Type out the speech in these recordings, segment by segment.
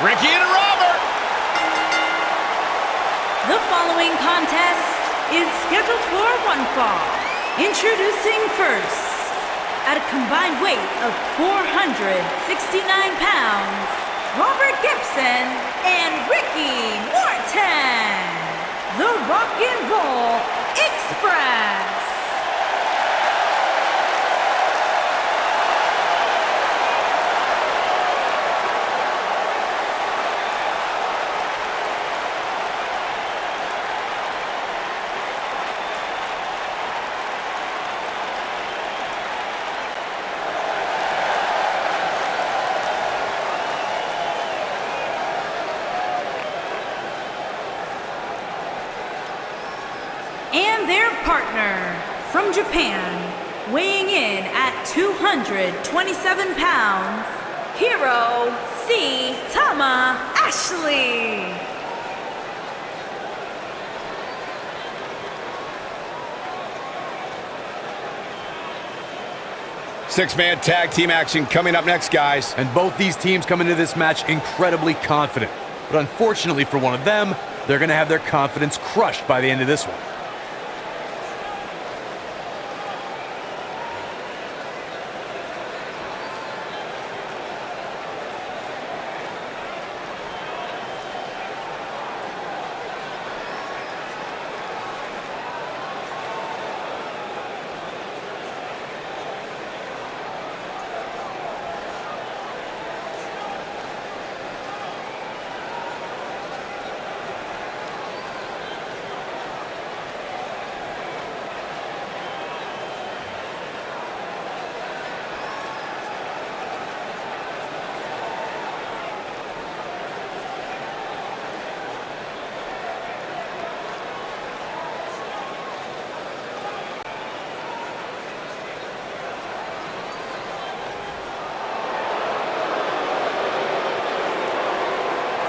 Ricky and Robert. The following contest is scheduled for one fall. Introducing first, at a combined weight of 469 pounds, Robert Gibson and Ricky Morton, the Rock and Roll Express. And their partner from Japan, weighing in at 227 pounds, Hiro C. Tanahashi. Six-man tag team action coming up next, guys. And both these teams come into this match incredibly confident. But unfortunately for one of them, they're going to have their confidence crushed by the end of this one.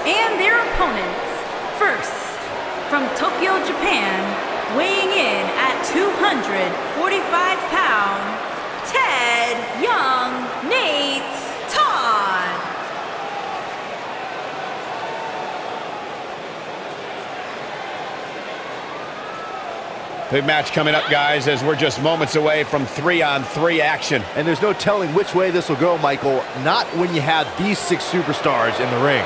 And their opponents, first, from Tokyo, Japan, weighing in at 245 pounds, Ted Young, Nate Todd. Big match coming up, guys, as we're just moments away from 3-on-3 action. And there's no telling which way this will go, Michael. Not when you have these 6 superstars in the ring.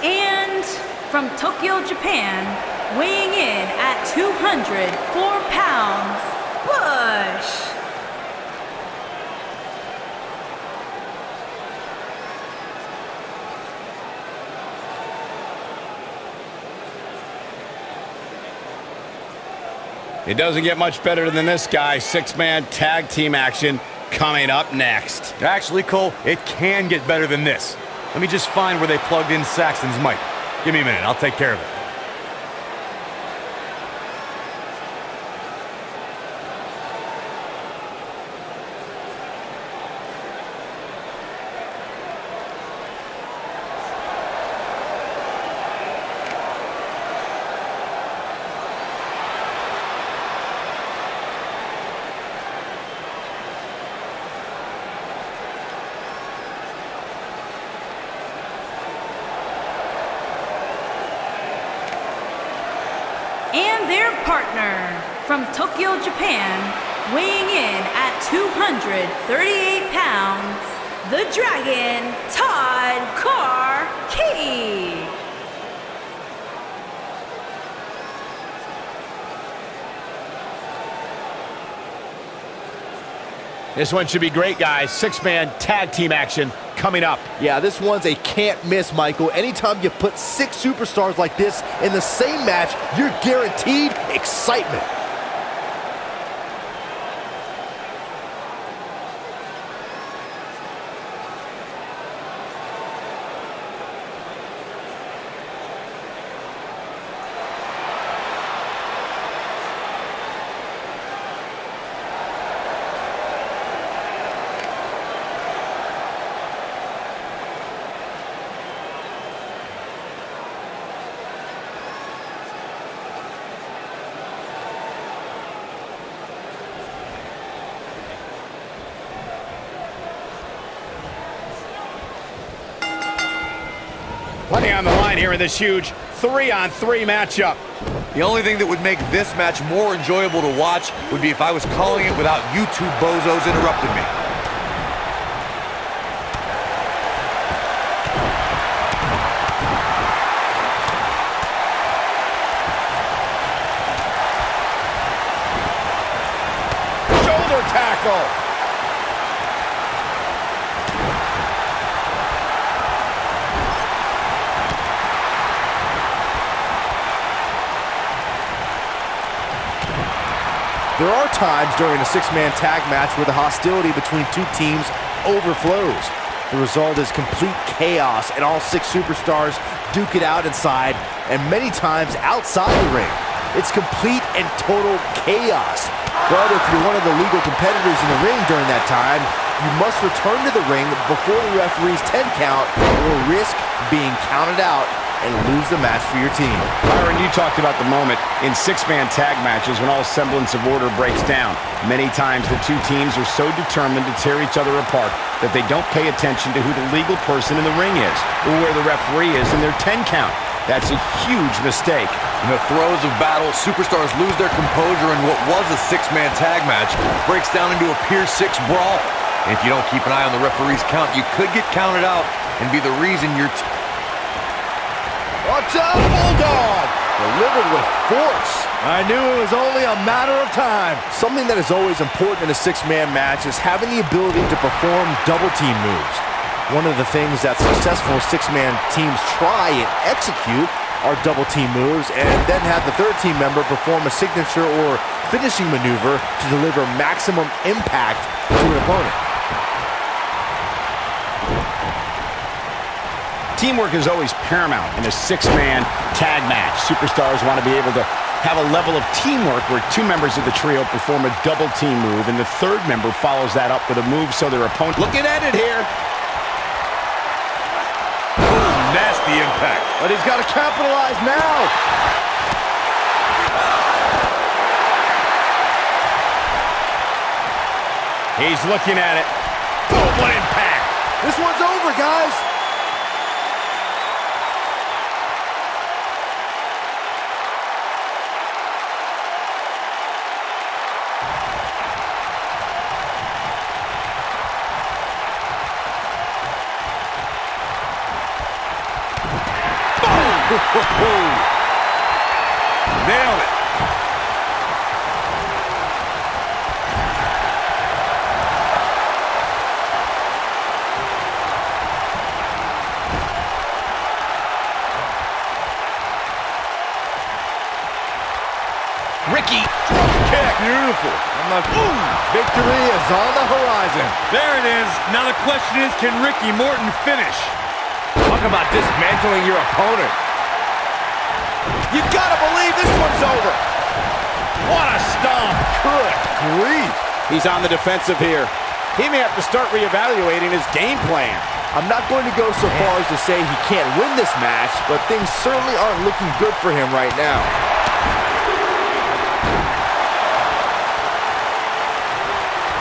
And from Tokyo, Japan, weighing in at 204 pounds, Bush. It doesn't get much better than this, guy. 6-man tag team action coming up next. Actually, Cole, it can get better than this. Let me just find where they plugged in Saxton's mic. Give me a minute, I'll take care of it. And their partner from Tokyo, Japan, weighing in at 238 pounds, the Dragon, Todd Key. This one should be great, guys. 6-man tag team action coming up. Yeah, this one's a can't miss, Michael. Anytime you put 6 superstars like this in the same match, you're guaranteed excitement. Plenty on the line here in this huge 3-on-3 matchup. The only thing that would make this match more enjoyable to watch would be if I was calling it without you two bozos interrupting me. Shoulder tackle. There are times during a six-man tag match where the hostility between two teams overflows. The result is complete chaos, and all six superstars duke it out inside, and many times outside the ring. It's complete and total chaos. But if you're one of the legal competitors in the ring during that time, you must return to the ring before the referee's 10 count or risk being counted out and lose the match for your team. Byron, you talked about the moment in six-man tag matches when all semblance of order breaks down. Many times the two teams are so determined to tear each other apart that they don't pay attention to who the legal person in the ring is or where the referee is in their 10 count. That's a huge mistake. In the throes of battle, superstars lose their composure, and what was a six-man tag match breaks down into a Pier 6 brawl. And if you don't keep an eye on the referee's count, you could get counted out and be the reason your Watch out, Bulldog! Delivered with force. I knew it was only a matter of time. Something that is always important in a six-man match is having the ability to perform double-team moves. One of the things that successful six-man teams try and execute are double-team moves, and then have the third team member perform a signature or finishing maneuver to deliver maximum impact to an opponent. Teamwork is always paramount in a six-man tag match. Superstars want to be able to have a level of teamwork where two members of the trio perform a double team move, and the third member follows that up with a move so their opponent... Looking at it here. Ooh, nasty impact. But he's got to capitalize now. He's looking at it. Boom, what impact. This one's over, guys. Nailed it. Ricky. Kick. Beautiful. Victory is on the horizon. There it is. Now the question is, can Ricky Morton finish? Talk about dismantling your opponent. You gotta believe this one's over. What a stomp. Good grief. He's on the defensive here. He may have to start reevaluating his game plan. I'm not going to go so far as to say he can't win this match, but things certainly aren't looking good for him right now.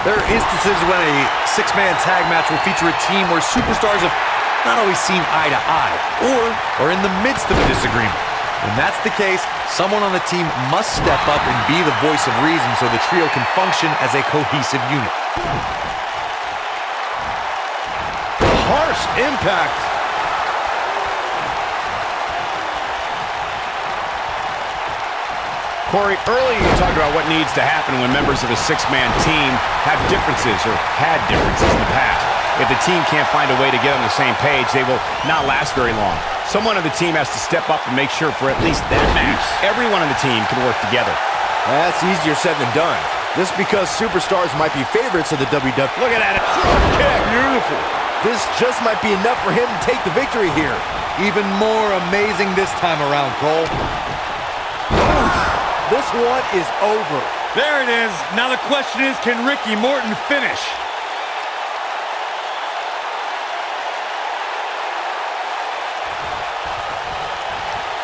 There are instances when a six-man tag match will feature a team where superstars have not always seen eye to eye, or are in the midst of a disagreement. When that's the case, someone on the team must step up and be the voice of reason so the trio can function as a cohesive unit. Harsh impact. Corey, earlier you talked about what needs to happen when members of a six-man team have differences or had differences in the past. If the team can't find a way to get on the same page, they will not last very long. Someone on the team has to step up and make sure for at least that match, everyone on the team can work together. That's easier said than done. Just because superstars might be favorites of the WWE. Look at that. Kick. Beautiful. This just might be enough for him to take the victory here. Even more amazing this time around, Cole. This one is over. There it is. Now the question is, can Ricky Morton finish?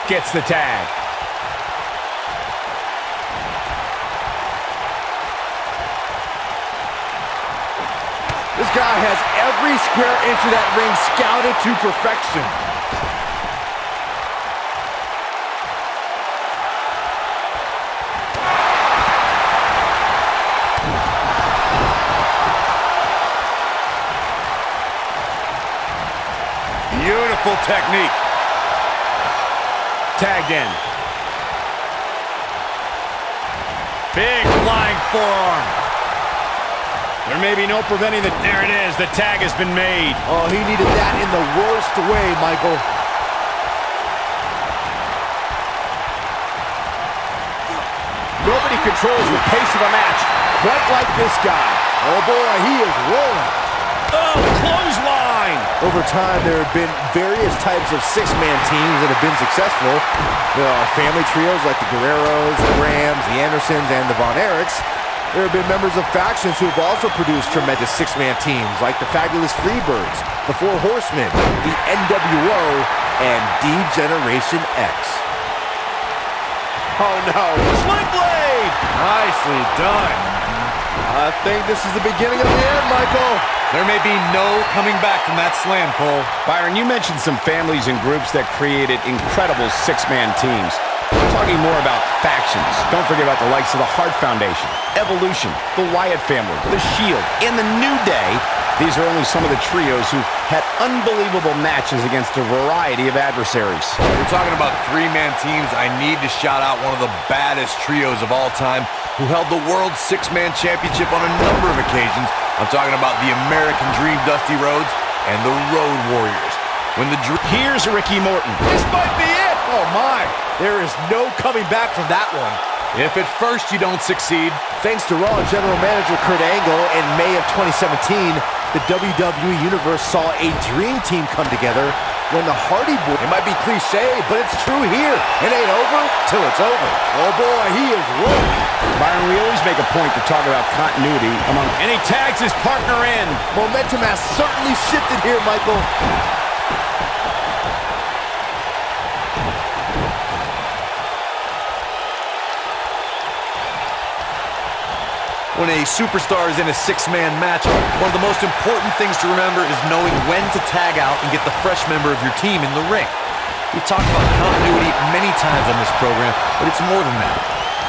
Gets the tag. This guy has every square inch of that ring scouted to perfection. technique. Tagged in. Big flying forearm. There may be no preventing the... There it is. The tag has been made. Oh, he needed that in the worst way, Michael. Nobody controls the pace of a match quite like this guy. Oh boy, he is rolling. Oh, clothesline! Over time, there have been various types of six-man teams that have been successful. There are family trios like the Guerreros, the Rams, the Andersons, and the Von Erichs. There have been members of factions who have also produced tremendous six-man teams like the Fabulous Freebirds, the Four Horsemen, the NWO, and D-Generation X. Oh no, sling blade! Nicely done. I think this is the beginning of the end, Michael. There may be no coming back from that slam, Cole. Byron, you mentioned some families and groups that created incredible six-man teams. We're talking more about factions. Don't forget about the likes of the Hart Foundation, Evolution, the Wyatt family, the Shield, and the New Day. These are only some of the trios who had unbelievable matches against a variety of adversaries. We're talking about three-man teams. I need to shout out one of the baddest trios of all time who held the World Six-Man Championship on a number of occasions. I'm talking about the American Dream Dusty Rhodes and the Road Warriors. Here's Ricky Morton. This might be it. Oh my, there is no coming back from that one. If at first you don't succeed. Thanks to Raw General Manager Kurt Angle, in May of 2017, the WWE Universe saw a dream team come together when the Hardy Boys... It might be cliche, but it's true here. It ain't over till it's over. Oh boy, he is rolling. Byron, we always make a point to talk about continuity among... And he tags his partner in. Momentum has certainly shifted here, Michael. When a superstar is in a six-man match, one of the most important things to remember is knowing when to tag out and get the fresh member of your team in the ring. We've talked about continuity many times on this program, but it's more than that.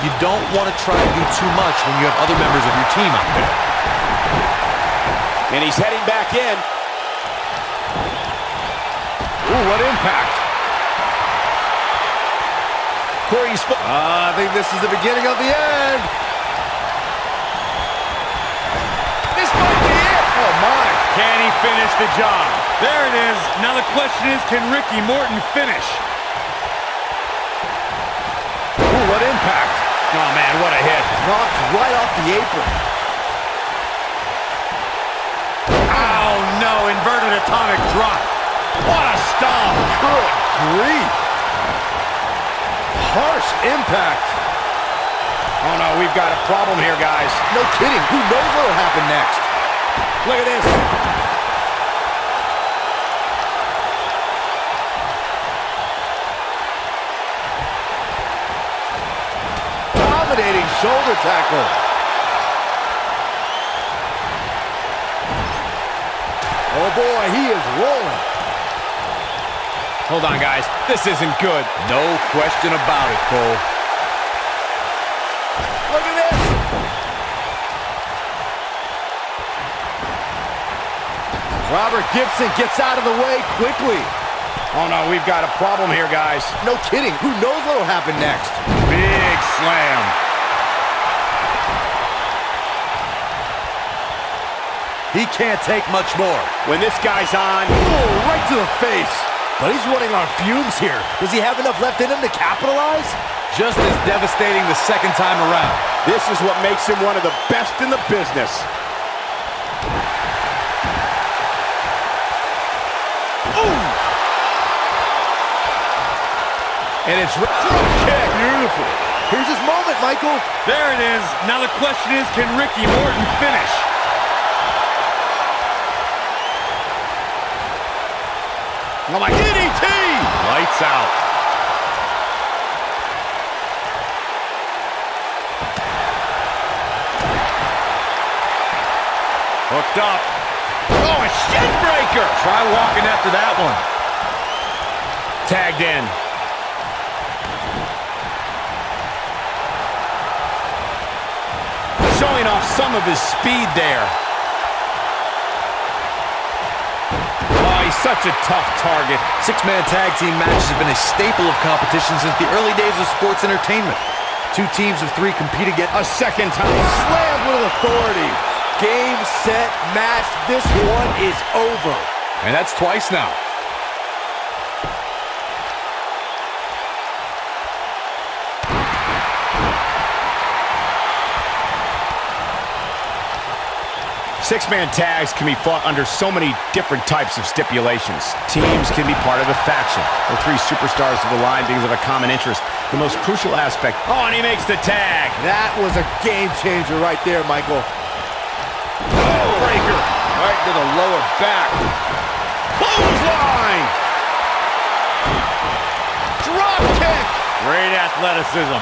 You don't want to try to do too much when you have other members of your team out there. And he's heading back in. Ooh, what impact. Corey's... I think this is the beginning of the end. Oh my! Can he finish the job? There it is. Now the question is, can Ricky Morton finish? Ooh, what impact. Oh man, what a hit. Knocked right off the apron. Oh no, inverted atomic drop. What a stomp. Good grief. Harsh impact. Oh no, we've got a problem here, guys. No kidding. Who knows what will happen next? Look at this. Dominating shoulder tackle. Oh boy, he is rolling. Hold on, guys. This isn't good. No question about it, Cole. Look at this. Robert Gibson gets out of the way quickly. Oh no, we've got a problem here, guys. No kidding. Who knows what will happen next? Big slam. He can't take much more. When this guy's on... Oh, right to the face. But he's running on fumes here. Does he have enough left in him to capitalize? Just as devastating the second time around. This is what makes him one of the best in the business. Ooh! And it's drop kick. Beautiful. Here's his moment, Michael. There it is. Now the question is, can Ricky Morton finish? Oh my DDT! Lights out. Hooked up. Oh, a shin breaker! Try walking after that one. Tagged in. Showing off some of his speed there. Oh, he's such a tough target. Six-man tag team matches have been a staple of competition since the early days of sports entertainment. Two teams of three compete again A second time. Slammed with authority. Game, set, match. This one is over. and that's twice now. Six-man tags can be fought under so many different types of stipulations. Teams can be part of a faction, or three superstars of the line because of a common interest. The most crucial aspect. Oh, and he makes the tag. That was a game changer right there, Michael. Oh, breaker. Right to the lower back. Clothesline. Drop kick. Great athleticism.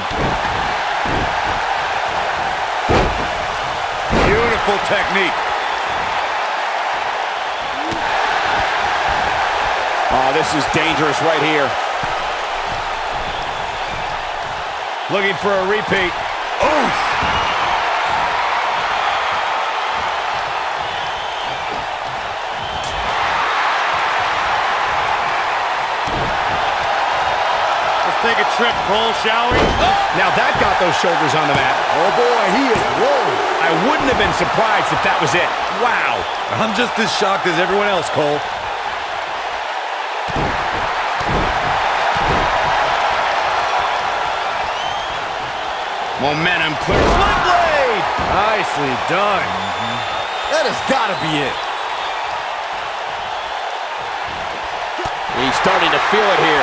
Beautiful technique. Oh, this is dangerous right here. Looking for a repeat. Oof! Let's take a trip, Cole, shall we? Oh! Now that got those shoulders on the mat. Oh boy, he is rolling. I wouldn't have been surprised if that was it. Wow. I'm just as shocked as everyone else, Cole. Momentum clear. Sling blade! Nicely done. That has got to be it. He's starting to feel it here.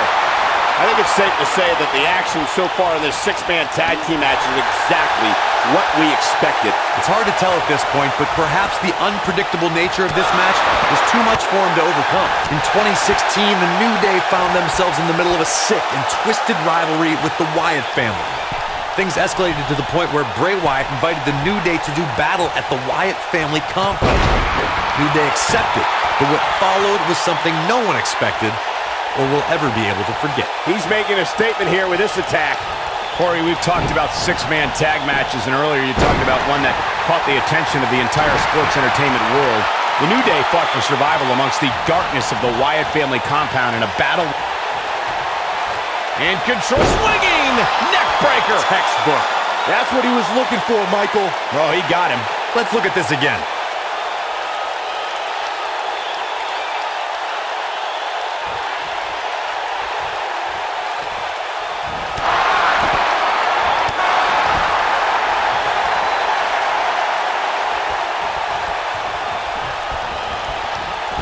I think it's safe to say that the action so far in this six-man tag team match is exactly what we expected. It's hard to tell at this point, but perhaps the unpredictable nature of this match was too much for him to overcome. In 2016, the New Day found themselves in the middle of a sick and twisted rivalry with the Wyatt family. Things escalated to the point where Bray Wyatt invited the New Day to do battle at the Wyatt family compound. New Day accepted, but what followed was something no one expected or will ever be able to forget. He's making a statement here with this attack. Corey, we've talked about six-man tag matches, and earlier you talked about one that caught the attention of the entire sports entertainment world. The New Day fought for survival amongst the darkness of the Wyatt family compound in a battle. And control, swinging, neck breaker. Textbook. That's what he was looking for, Michael. Oh, he got him. Let's look at this again.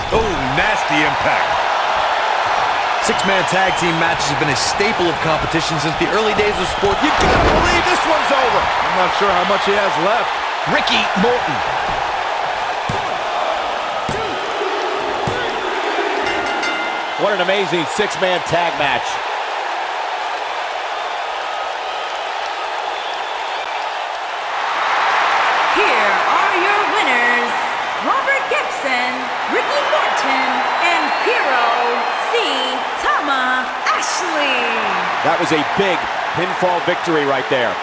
Oh, nasty impact. Six-man tag team matches have been a staple of competition since the early days of sport. You gotta believe this one's over. I'm not sure how much he has left. Ricky Morton. What an amazing six-man tag match. Here are your winners, Robert Gibson, Ricky Morton, and Tanahashi. That was a big pinfall victory right there.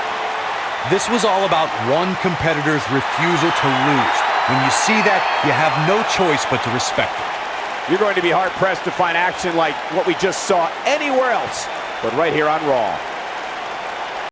This was all about one competitor's refusal to lose. When you see that, you have no choice but to respect it. You're going to be hard-pressed to find action like what we just saw anywhere else, but right here on Raw.